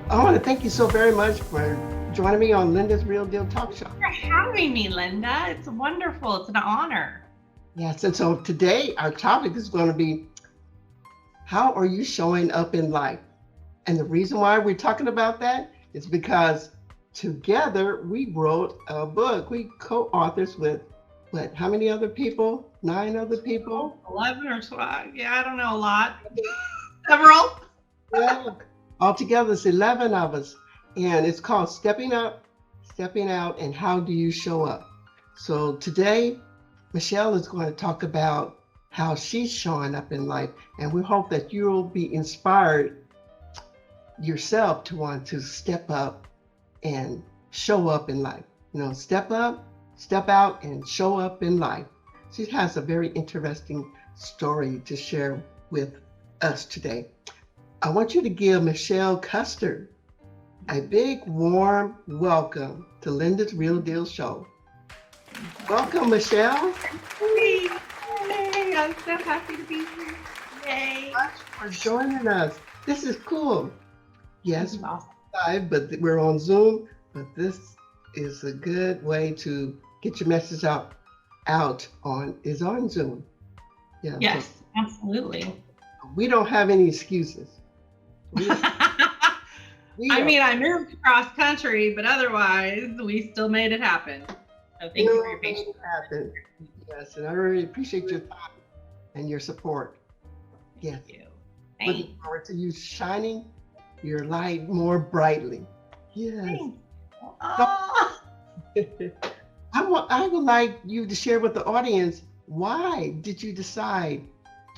I want to thank you so very much for joining me on Linda's Real Deal Talk Show. For having me, Linda. It's wonderful. It's an honor. Yes, and so today our topic is going to be, how are you showing up in life? And the reason why we're talking about that is because together we wrote a book. We co-authors with what? How many other people? 9 other people? 11 or 12. Yeah, I don't know, a lot. Several. Yeah. Altogether, it's 11 of us. And it's called Stepping Up, Stepping Out, and How Do You Show Up? So today, Michelle is going to talk about how she's showing up in life. And we hope that you'll be inspired yourself to want to step up and show up in life. Step up, step out, and show up in life. She has a very interesting story to share with us today. I want you to give Michelle Custer a big, warm welcome to Linda's Real Deal Show. Welcome, Michelle. Hey, I'm so happy to be here. Yay. Thanks for joining us. This is cool. Yes, Awesome. live, but we're on Zoom. But this is a good way to get your message out on Zoom. Yeah. Yes, So absolutely. we don't have any excuses. I mean, I moved across country, but otherwise, we still made it happen. So thank you for your patience. Yes, and I really appreciate your time and your support. Yes. Thank you. Looking forward to you shining your light more brightly. Yes. Thanks. Oh. I would like you to share with the audience, why did you decide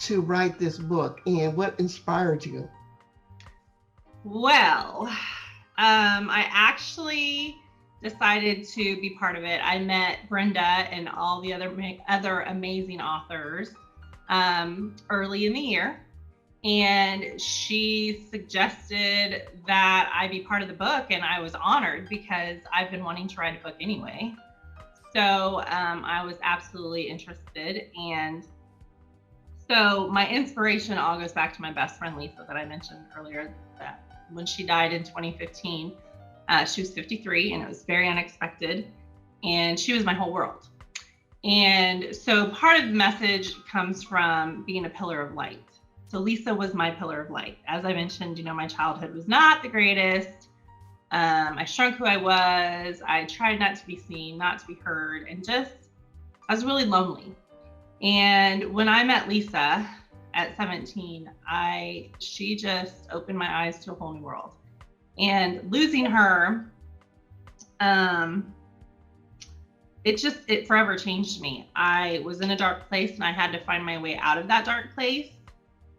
to write this book and what inspired you? Well, I actually decided to be part of it. I met Brenda and all the other amazing authors early in the year, and she suggested that I be part of the book, and I was honored because I've been wanting to write a book anyway. So I was absolutely interested, and so my inspiration all goes back to my best friend Leisa that I mentioned earlier, that when she died in 2015, she was 53, and it was very unexpected, and she was my whole world. And so part of the message comes from being a pillar of light. So Leisa was my pillar of light. As I mentioned, my childhood was not the greatest. I shrunk who I was. I tried not to be seen, not to be heard, and I was really lonely. And when I met Leisa at 17, she just opened my eyes to a whole new world. And losing her, it forever changed me. I was in a dark place, and I had to find my way out of that dark place,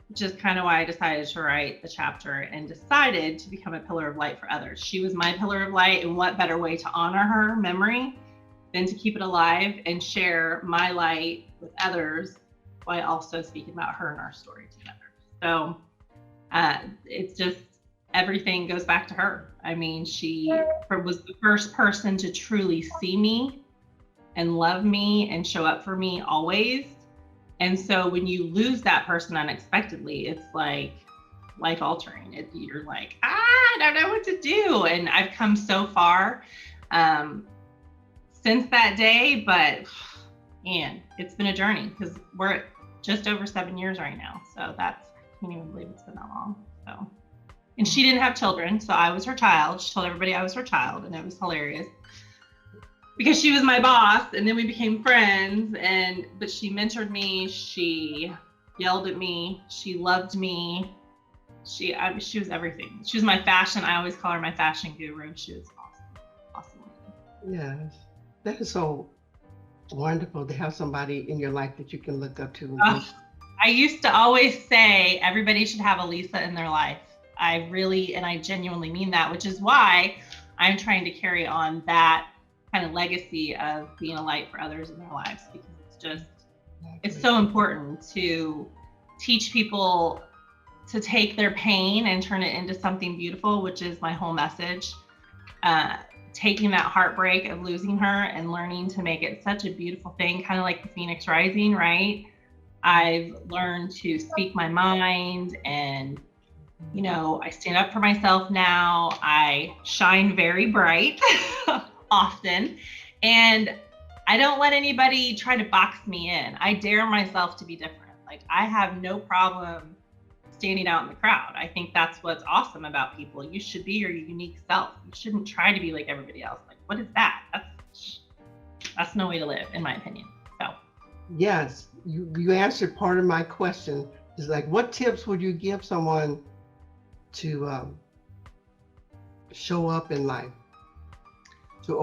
which is kind of why I decided to write the chapter and decided to become a pillar of light for others. She was my pillar of light, and what better way to honor her memory than to keep it alive and share my light with others while also speaking about her and our story together. So it's just, everything goes back to her. I mean, she was the first person to truly see me and love me and show up for me always. And so when you lose that person unexpectedly, it's like life altering. You're like, I don't know what to do. And I've come so far since that day, but man, it's been a journey, because we're at just over 7 years right now. So I can't even believe it's been that long. So, and she didn't have children, so I was her child. She told everybody I was her child, and it was hilarious because she was my boss, and then we became friends. But she mentored me, she yelled at me, she loved me. She was everything. She was my fashion. I always call her my fashion guru. She was awesome. Yes, that is so wonderful to have somebody in your life that you can look up to. I used to always say everybody should have a Leisa in their life. I genuinely mean that, which is why I'm trying to carry on that kind of legacy of being a light for others in their lives, because it's so important to teach people to take their pain and turn it into something beautiful, which is my whole message. Taking that heartbreak of losing her and learning to make it such a beautiful thing, kind of like the Phoenix Rising, right? I've learned to speak my mind and You know, I stand up for myself now. I shine very bright often. And I don't let anybody try to box me in. I dare myself to be different. Like, I have no problem standing out in the crowd. I think that's what's awesome about people. You should be your unique self. You shouldn't try to be like everybody else. Like, what is that? That's no way to live, in my opinion. So Yes, you answered part of my question. Is like, what tips would you give someone to show up in life?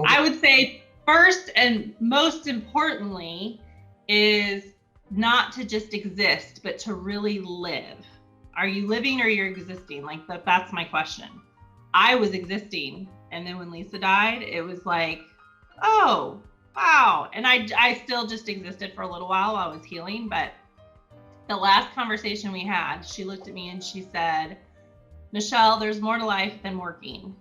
I would say first and most importantly is not to just exist, but to really live. Are you living or you're existing? Like that's my question. I was existing, and then when Leisa died, it was like, oh wow. And I still just existed for a little while. I was healing, but the last conversation we had, she looked at me and she said, Michelle, there's more to life than working.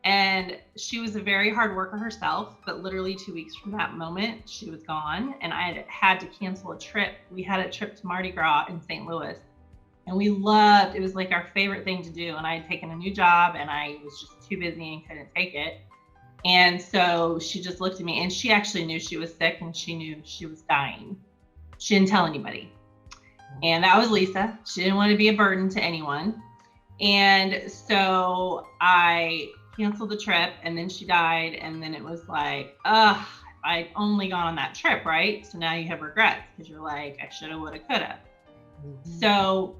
And she was a very hard worker herself, but literally 2 weeks from that moment, she was gone. And I had to cancel a trip. We had a trip to Mardi Gras in St. Louis. And we loved, it was like our favorite thing to do. And I had taken a new job and I was just too busy and couldn't take it. And so she just looked at me, and she actually knew she was sick and she knew she was dying. She didn't tell anybody. And that was Leisa. She didn't want to be a burden to anyone. And so I canceled the trip, and then she died. And then it was like, I'd only gone on that trip, right? So now you have regrets because you're like, I shoulda, woulda, coulda. Mm-hmm. So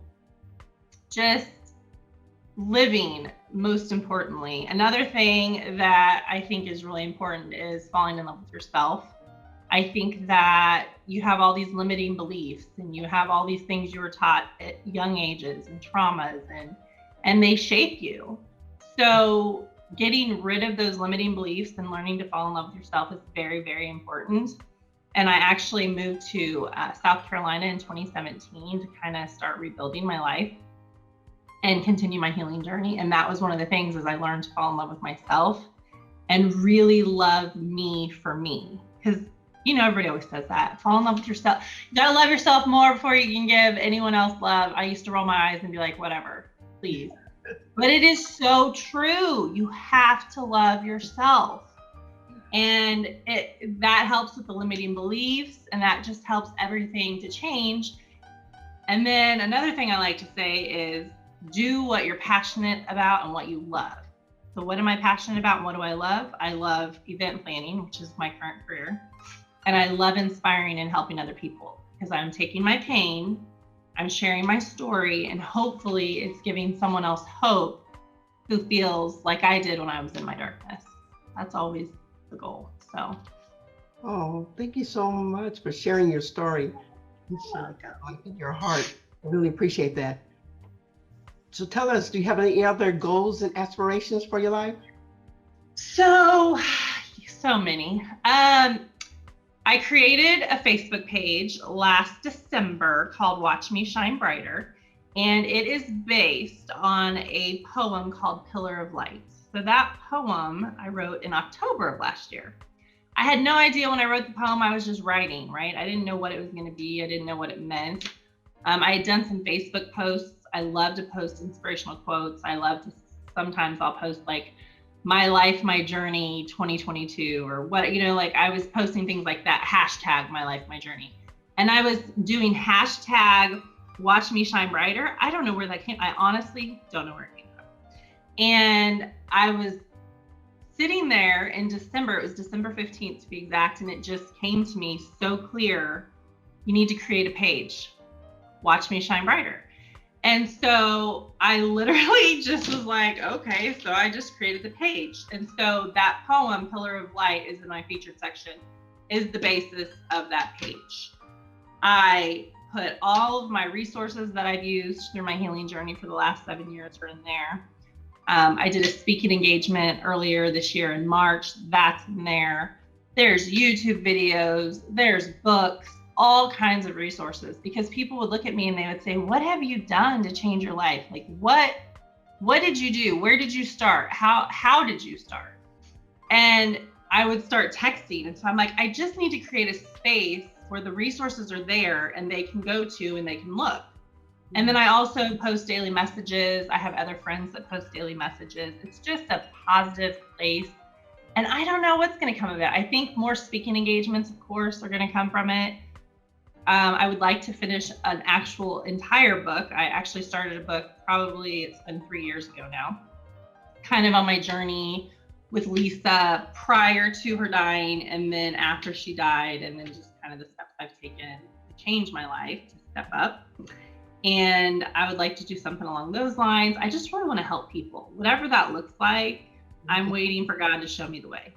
just living, most importantly. Another thing that I think is really important is falling in love with yourself. I think that you have all these limiting beliefs, and you have all these things you were taught at young ages and traumas, and they shape you. So getting rid of those limiting beliefs and learning to fall in love with yourself is very, very important. And I actually moved to South Carolina in 2017 to kind of start rebuilding my life and continue my healing journey. And that was one of the things, is I learned to fall in love with myself and really love me for me. Because, you know, everybody always says that. Fall in love with yourself. You gotta love yourself more before you can give anyone else love. I used to roll my eyes and be like, whatever, please. But it is so true. You have to love yourself. And that helps with the limiting beliefs, and that just helps everything to change. And then another thing I like to say is do what you're passionate about and what you love. So what am I passionate about and what do I love? I love event planning, which is my current career. And I love inspiring and helping other people, because I'm taking my pain, I'm sharing my story, and hopefully it's giving someone else hope who feels like I did when I was in my darkness. That's always the goal. So. Oh, thank you so much for sharing your story. Your heart. I really appreciate that. So tell us, do you have any other goals and aspirations for your life? So many. I created a Facebook page last December called Watch Me Shine Brighter, and it is based on a poem called Pillar of Light. So that poem I wrote in October of last year. I had no idea when I wrote the poem. I was just writing, right? I didn't know what it was going to be. I didn't know what it meant. I had done some Facebook posts. I love to post inspirational quotes. I love to, sometimes I'll post like my life, my journey 2022, or what, you know, like I was posting things like that, hashtag my life, my journey. And I was doing hashtag Watch Me Shine Brighter. I don't know where that came. I honestly don't know where it came from. And I was sitting there in December, it was December 15th to be exact, and it just came to me so clear, you need to create a page, Watch Me Shine Brighter. And so I literally just was like, okay, so I just created the page. And so that poem, Pillar of Light, is in my featured section, is the basis of that page. I put all of my resources that I've used through my healing journey for the last 7 years are in there. I did a speaking engagement earlier this year in March. That's in there. There's YouTube videos, there's books, all kinds of resources, because people would look at me and they would say, what have you done to change your life? Like, what did you do? Where did you start? How did you start? And I would start texting. And so I'm like, I just need to create a space where the resources are there and they can go to and they can look. And then I also post daily messages. I have other friends that post daily messages. It's just a positive place. And I don't know what's going to come of it. I think more speaking engagements, of course, are going to come from it. I would like to finish an actual entire book. I actually started a book, probably it's been 3 years ago now, kind of on my journey with Leisa prior to her dying and then after she died, and then just kind of the steps I've taken to change my life, to step up. And I would like to do something along those lines. I just really want to help people, whatever that looks like. I'm waiting for God to show me the way.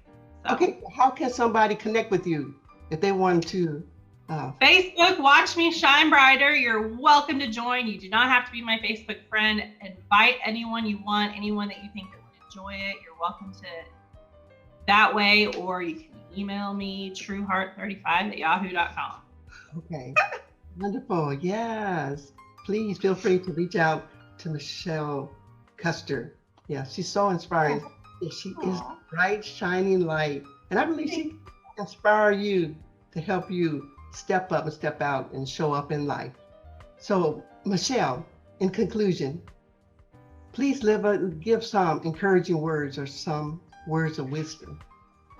So. Okay, how can somebody connect with you if they want to? Facebook, Watch Me Shine Brighter. You're welcome to join. You do not have to be my Facebook friend. Invite anyone you want, anyone that you think that would enjoy it. You're welcome to that way, or you can email me, trueheart35@yahoo.com. Okay, wonderful. Yes, please feel free to reach out to Michelle Custer. Yeah, she's so inspiring. She is a bright, shining light. And I believe she can inspire you to help you step up and step out and show up in life. So, Michelle, in conclusion, please give some encouraging words or some words of wisdom.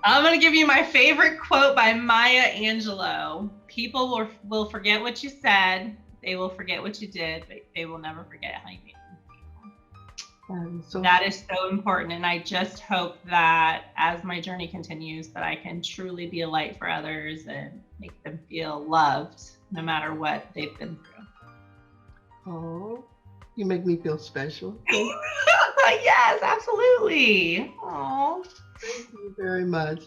I'm going to give you my favorite quote by Maya Angelou. People will forget what you said. They will forget what you did, but they will never forget how you made them feel. That is so important. And I just hope that as my journey continues, that I can truly be a light for others and make them feel loved no matter what they've been through. Oh, you make me feel special. Yes, absolutely. Oh, thank you very much.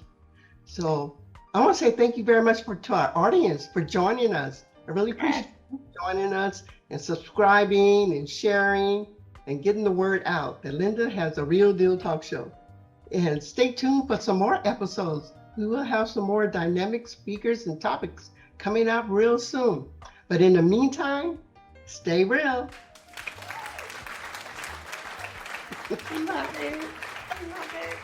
So I want to say thank you very much to our audience for joining us. I really appreciate you joining us and subscribing and sharing and getting the word out that Linda has a Real Deal Talk Show. And stay tuned for some more episodes. We will have some more dynamic speakers and topics coming up real soon. But in the meantime, stay real. I love it. I love it.